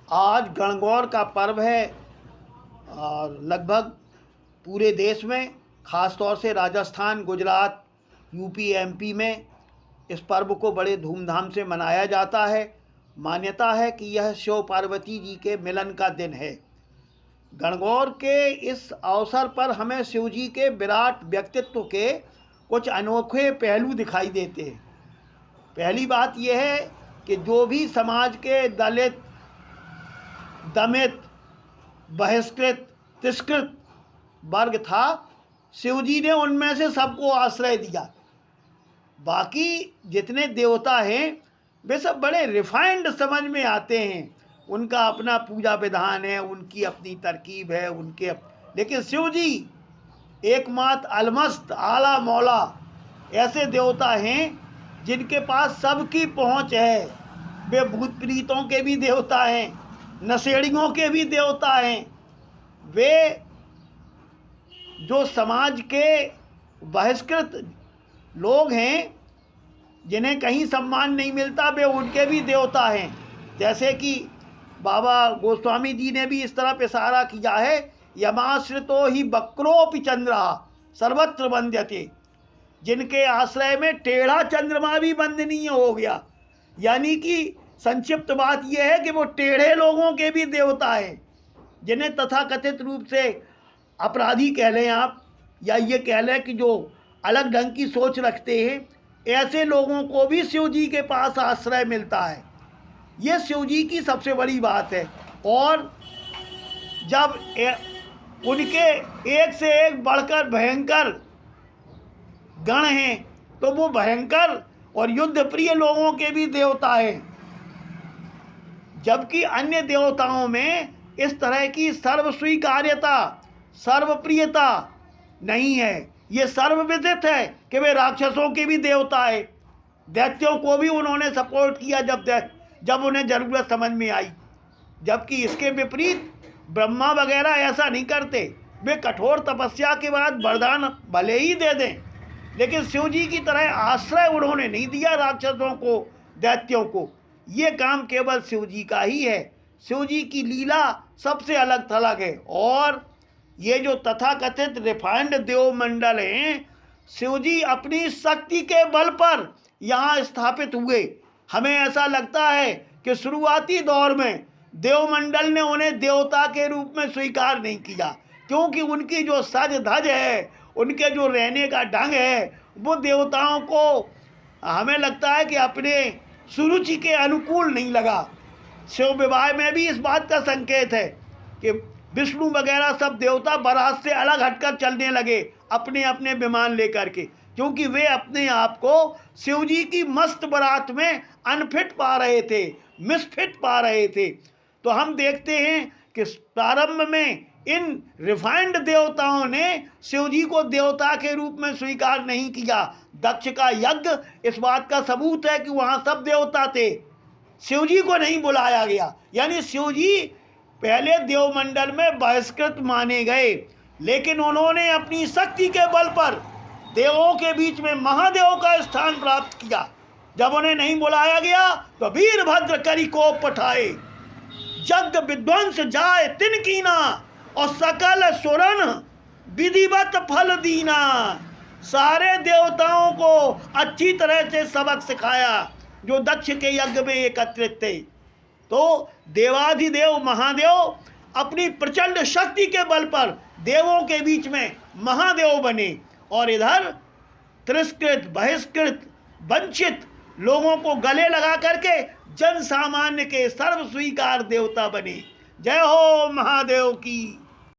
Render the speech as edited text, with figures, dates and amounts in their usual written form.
आज गणगौर का पर्व है और लगभग पूरे देश में, ख़ास तौर से राजस्थान, गुजरात, यूपी, एमपी में इस पर्व को बड़े धूमधाम से मनाया जाता है। मान्यता है कि यह शिव पार्वती जी के मिलन का दिन है। गणगौर के इस अवसर पर हमें शिव जी के विराट व्यक्तित्व के कुछ अनोखे पहलू दिखाई देते हैं। पहली बात यह है कि जो भी समाज के दलित, दमित, बहिष्कृत, तिरस्कृत वर्ग था, शिव जी ने उनमें से सबको आश्रय दिया। बाकी जितने देवता हैं वे सब बड़े रिफाइंड समझ में आते हैं, उनका अपना पूजा विधान है, उनकी अपनी तरकीब है, लेकिन शिव जी एकमात्र अलमस्त आला मौला ऐसे देवता हैं जिनके पास सबकी पहुंच है। वे भूत प्रीतों के भी देवता हैं, नशेड़ियों के भी देवता हैं। वे जो समाज के बहिष्कृत लोग हैं, जिन्हें कहीं सम्मान नहीं मिलता, वे उनके भी देवता हैं। जैसे कि बाबा गोस्वामी जी ने भी इस तरफ इशारा किया है, यमाश्रितो ही बक्रोपि चंद्रा सर्वत्र वंद्यते। जिनके आश्रय में टेढ़ा चंद्रमा भी वंदनीय हो गया। यानी कि संक्षिप्त बात यह है कि वो टेढ़े लोगों के भी देवता हैं, जिन्हें तथाकथित रूप से अपराधी कह लें आप, या ये कह लें कि जो अलग ढंग की सोच रखते हैं, ऐसे लोगों को भी शिव जी के पास आश्रय मिलता है। ये शिव जी की सबसे बड़ी बात है। और जब उनके एक से एक बढ़कर भयंकर गण हैं, तो वो भयंकर और युद्ध प्रिय लोगों के भी देवता हैं। जबकि अन्य देवताओं में इस तरह की सर्व स्वीकार्यता, सर्वप्रियता नहीं है। ये सर्वविदित है कि वे राक्षसों के भी देवता है। दैत्यों को भी उन्होंने सपोर्ट किया जब उन्हें ज़रूरत समझ में आई। जबकि इसके विपरीत ब्रह्मा वगैरह ऐसा नहीं करते। वे कठोर तपस्या के बाद वरदान भले ही दे दें, लेकिन शिव जी की तरह आश्रय उन्होंने नहीं दिया राक्षसों को, दैत्यों को। ये काम केवल शिव जी का ही है। शिव जी की लीला सबसे अलग थलग है। और ये जो तथाकथित रिफाइंड देव मंडल हैं, शिव जी अपनी शक्ति के बल पर यहाँ स्थापित हुए। हमें ऐसा लगता है कि शुरुआती दौर में देवमंडल ने उन्हें देवता के रूप में स्वीकार नहीं किया, क्योंकि उनकी जो सज धज है, उनके जो रहने का ढंग है, वो देवताओं को हमें लगता है कि अपने सुरुचि के अनुकूल नहीं लगा। शिव विवाह में भी इस बात का संकेत है कि विष्णु वगैरह सब देवता बारात से अलग हटकर चलने लगे, अपने अपने विमान लेकर के, क्योंकि वे अपने आप को शिव जी की मस्त बारात में अनफिट पा रहे थे, मिसफिट पा रहे थे। तो हम देखते हैं कि प्रारंभ में इन रिफाइंड देवताओं ने शिव जी को देवता के रूप में स्वीकार नहीं किया। दक्ष का यज्ञ इस बात का सबूत है कि वहाँ सब देवता थे, शिव जी को नहीं बुलाया गया। यानी शिव जी पहले देवमंडल में बहिष्कृत माने गए, लेकिन उन्होंने अपनी शक्ति के बल पर देवों के बीच में महादेव का स्थान प्राप्त किया। जब उन्हें नहीं बुलाया गया तो वीरभद्र करी कोप पठाए, जग विध्वंस जाए तिनकीना, और सकल सुरन विधिवत फल दीना। सारे देवताओं को अच्छी तरह से सबक सिखाया जो दक्ष के यज्ञ में एकत्रित थे। तो देवाधिदेव महादेव अपनी प्रचंड शक्ति के बल पर देवों के बीच में महादेव बने, और इधर तिरस्कृत, बहिष्कृत, वंचित लोगों को गले लगा करके जन सामान्य के सर्व स्वीकार देवता बने। जय हो महादेव की।